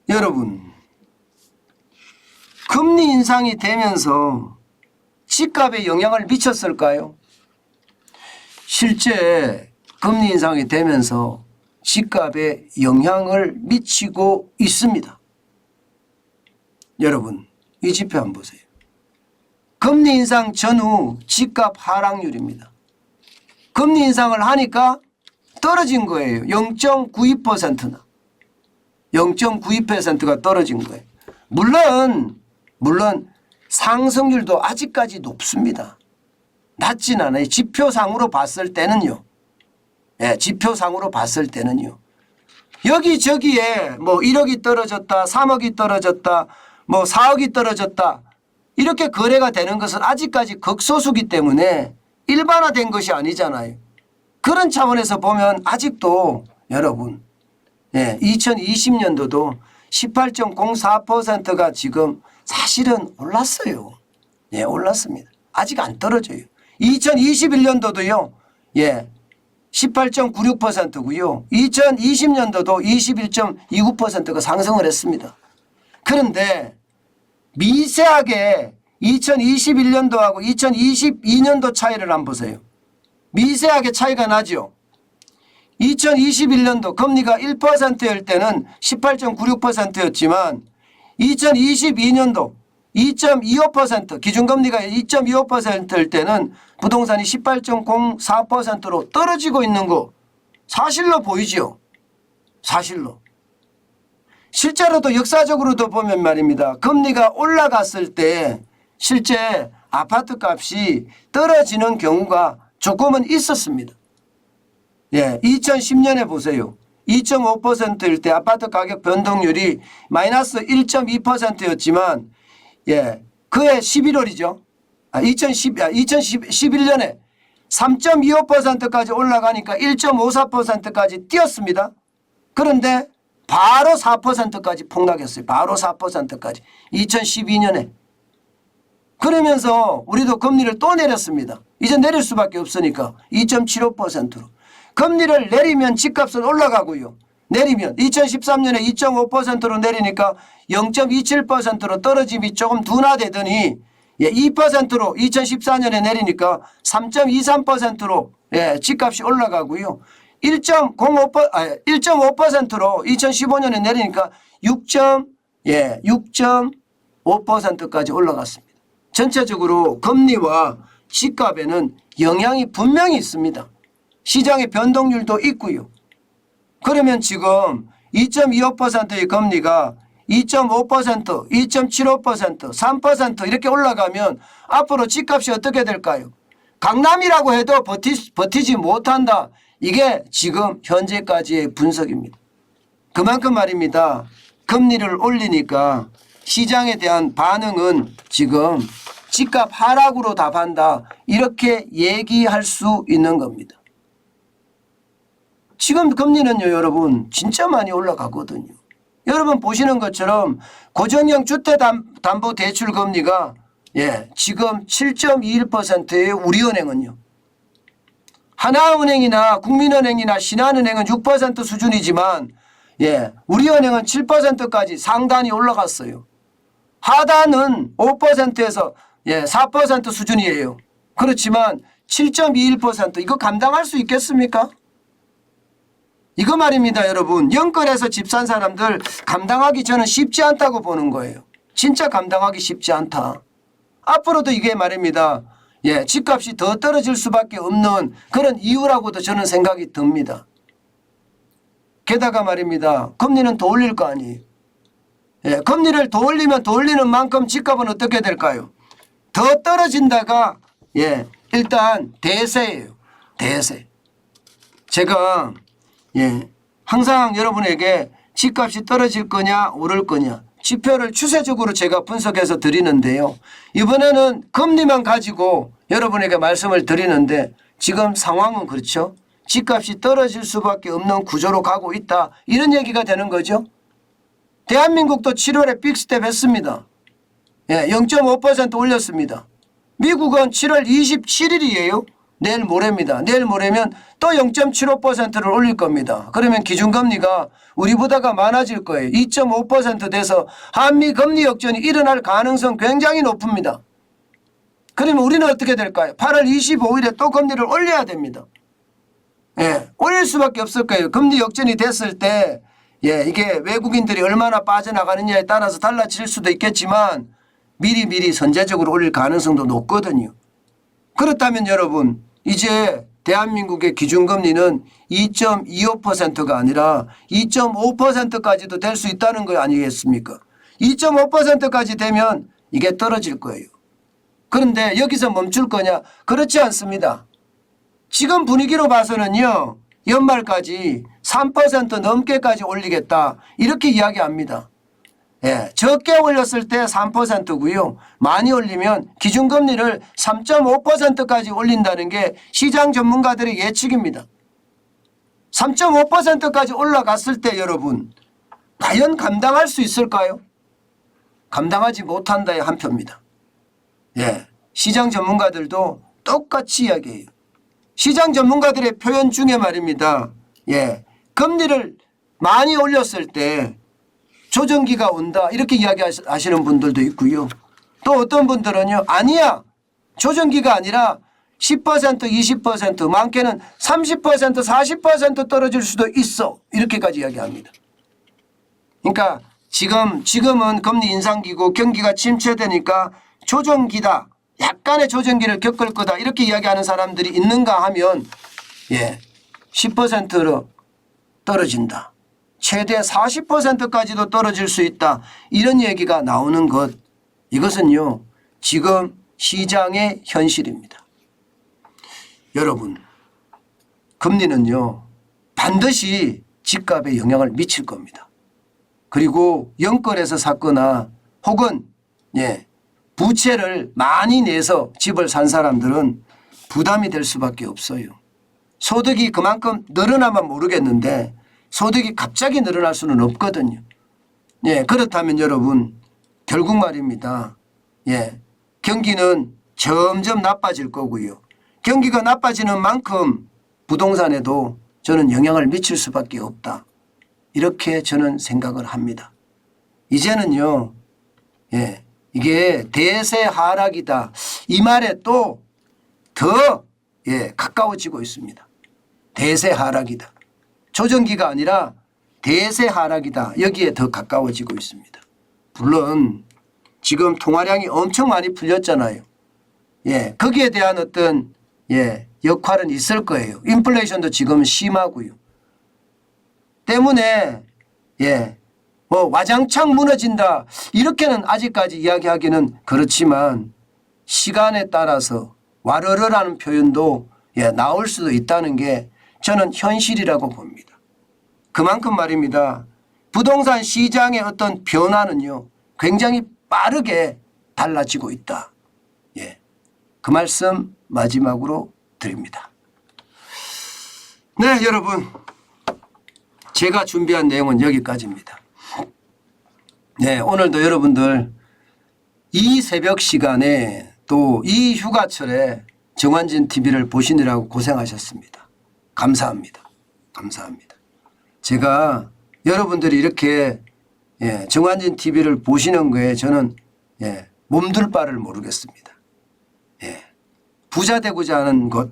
여러분, 금리 인상이 되면서 집값에 영향을 미쳤을까요? 실제 금리 인상이 되면서 집값에 영향을 미치고 있습니다. 여러분, 이 지표 한번 보세요. 금리 인상 전후 집값 하락률입니다. 금리 인상을 하니까 떨어진 거예요. 0.92%나. 0.92%가 떨어진 거예요. 물론 상승률도 아직까지 높습니다. 낮진 않아요. 지표상으로 봤을 때는요. 예, 지표상으로 봤을 때는요. 여기저기에 뭐 1억이 떨어졌다, 3억이 떨어졌다, 뭐 4억이 떨어졌다 이렇게 거래가 되는 것은 아직까지 극소수기 때문에 일반화된 것이 아니잖아요. 그런 차원에서 보면 아직도 여러분 2020년도도 18.04%가 지금 사실은 올랐어요. 예, 올랐습니다. 아직 안 떨어져요. 2021년도도요. 18.96%고요. 2020년도도 21.29%가 상승을 했습니다. 그런데 미세하게 2021년도하고 2022년도 차이를 한번 보세요. 미세하게 차이가 나죠. 2021년도 금리가 1%일 때는 18.96%였지만 2022년도 2.25% 기준금리가 2.25%일 때는 부동산이 18.04%로 떨어지고 있는 거 사실로 보이죠. 사실로. 실제로도 역사적으로도 보면 말입니다. 금리가 올라갔을 때 실제 아파트 값이 떨어지는 경우가 조금은 있었습니다. 2010년에 보세요. 2.5%일 때 아파트 가격 변동률이 마이너스 1.2%였지만 그해 11월이죠. 2011년에 3.25%까지 올라가니까 1.54%까지 뛰었습니다. 그런데 바로 4%까지 폭락했어요. 바로 4%까지. 2012년에. 그러면서 우리도 금리를 또 내렸습니다. 이제 내릴 수밖에 없으니까 2.75%로. 금리를 내리면 집값은 올라가고요. 내리면 2013년에 2.5%로 내리니까 0.27%로 떨어짐이 조금 둔화되더니 2%로 2014년에 내리니까 3.23%로 집값이 올라가고요. 1.5%로 2015년에 내리니까 6.5%까지 올라갔습니다. 전체적으로 금리와 집값에는 영향이 분명히 있습니다. 시장의 변동률도 있고요. 그러면 지금 2.25%의 금리가 2.5%, 2.75%, 3% 이렇게 올라가면 앞으로 집값이 어떻게 될까요? 강남이라고 해도 버티지 못한다. 이게 지금 현재까지의 분석입니다. 그만큼 말입니다. 금리를 올리니까 시장에 대한 반응은 지금 집값 하락으로 답한다. 이렇게 얘기할 수 있는 겁니다. 지금 금리는요, 여러분 진짜 많이 올라가거든요. 여러분 보시는 것처럼 고정형 주택담보대출 금리가 지금 7.21%예요. 우리은행은요. 하나은행이나 국민은행이나 신한은행은 6% 수준이지만 우리은행은 7%까지 상단이 올라갔어요. 하단은 5%에서 4% 수준이에요. 그렇지만 7.21% 이거 감당할 수 있겠습니까? 이거 말입니다, 여러분. 영끌에서 집 산 사람들 감당하기 저는 쉽지 않다고 보는 거예요. 진짜 감당하기 쉽지 않다. 앞으로도 이게 말입니다. 집값이 더 떨어질 수밖에 없는 그런 이유라고도 저는 생각이 듭니다. 게다가 말입니다. 금리는 더 올릴 거 아니에요. 금리를 더 올리면 더 올리는 만큼 집값은 어떻게 될까요? 더 떨어진다가 일단 대세예요. 대세. 제가 항상 여러분에게 집값이 떨어질 거냐 오를 거냐 지표를 추세적으로 제가 분석해서 드리는데요. 이번에는 금리만 가지고 여러분에게 말씀을 드리는데 지금 상황은 그렇죠. 집값이 떨어질 수밖에 없는 구조로 가고 있다. 이런 얘기가 되는 거죠. 대한민국도 7월에 빅스텝 했습니다. 0.5% 올렸습니다. 미국은 7월 27일이에요. 내일 모레입니다. 내일 모레면 또 0.75%를 올릴 겁니다. 그러면 기준금리가 우리보다가 많아질 거예요. 2.5% 돼서 한미 금리 역전이 일어날 가능성 굉장히 높습니다. 그러면 우리는 어떻게 될까요? 8월 25일에 또 금리를 올려야 됩니다. 예, 올릴 수밖에 없을 거예요. 금리 역전이 됐을 때 예, 이게 외국인들이 얼마나 빠져나가느냐에 따라서 달라질 수도 있겠지만 미리 선제적으로 올릴 가능성도 높거든요. 그렇다면 여러분 이제 대한민국의 기준금리는 2.25%가 아니라 2.5%까지도 될 수 있다는 거 아니겠습니까? 2.5%까지 되면 이게 떨어질 거예요. 그런데 여기서 멈출 거냐? 그렇지 않습니다. 지금 분위기로 봐서는요. 연말까지 3% 넘게까지 올리겠다 이렇게 이야기합니다. 예, 적게 올렸을 때 3%고요. 많이 올리면 기준금리를 3.5%까지 올린다는 게 시장 전문가들의 예측입니다. 3.5%까지 올라갔을 때 여러분 과연 감당할 수 있을까요? 감당하지 못한다의 한 표입니다. 예, 시장 전문가들도 똑같이 이야기해요. 시장 전문가들의 표현 중에 말입니다. 예, 금리를 많이 올렸을 때 조정기가 온다 이렇게 이야기하시는 분들도 있고요. 또 어떤 분들은요. 아니야. 조정기가 아니라 10% 20% 많게는 30% 40% 떨어질 수도 있어. 이렇게까지 이야기합니다. 그러니까 지금은 금리 인상기고 경기가 침체되니까 조정기다. 약간의 조정기를 겪을 거다. 이렇게 이야기하는 사람들이 있는가 하면 예, 10%로 떨어진다. 최대 40%까지도 떨어질 수 있다. 이런 얘기가 나오는 것 이것은요. 지금 시장의 현실입니다. 여러분 금리는요. 반드시 집값에 영향을 미칠 겁니다. 그리고 영끌에서 샀거나 혹은 예, 부채를 많이 내서 집을 산 사람들은 부담이 될 수밖에 없어요. 소득이 그만큼 늘어나면 모르겠는데 소득이 갑자기 늘어날 수는 없거든요. 예, 그렇다면 여러분 결국 말입니다. 예, 경기는 점점 나빠질 거고요. 경기가 나빠지는 만큼 부동산에도 저는 영향을 미칠 수밖에 없다. 이렇게 저는 생각을 합니다. 이제는요. 예, 이게 대세 하락이다. 이 말에 또 더 예, 가까워지고 있습니다. 대세 하락이다. 조정기가 아니라 대세 하락이다. 여기에 더 가까워지고 있습니다. 물론 지금 통화량이 엄청 많이 풀렸잖아요. 예, 거기에 대한 어떤 예, 역할은 있을 거예요. 인플레이션도 지금 심하고요. 때문에 예, 뭐 와장창 무너진다 이렇게는 아직까지 이야기하기는 그렇지만 시간에 따라서 와르르라는 표현도 예, 나올 수도 있다는 게 저는 현실이라고 봅니다. 그만큼 말입니다. 부동산 시장의 어떤 변화는요. 굉장히 빠르게 달라지고 있다. 예, 그 말씀 마지막으로 드립니다. 네, 여러분. 제가 준비한 내용은 여기까지입니다. 네, 오늘도 여러분들 이 새벽 시간에 또 이 휴가철에 정환진 TV를 보시느라고 고생하셨습니다. 감사합니다. 감사합니다. 제가 여러분들이 이렇게 예, 정환진 TV를 보시는 거에 저는 예, 몸둘 바를 모르겠습니다. 예, 부자 되고자 하는 것,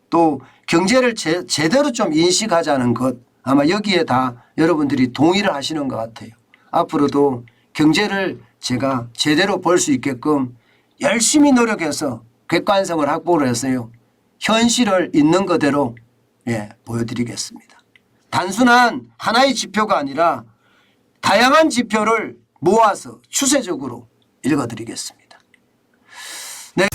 또 경제를 제대로 좀 인식하자는 것, 아마 여기에 다 여러분들이 동의를 하시는 것 같아요. 앞으로도 경제를 제가 제대로 볼 수 있게끔 열심히 노력해서 객관성을 확보를 해서요. 현실을 있는 그대로 예, 보여드리겠습니다. 단순한 하나의 지표가 아니라 다양한 지표를 모아서 추세적으로 읽어드리겠습니다. 네.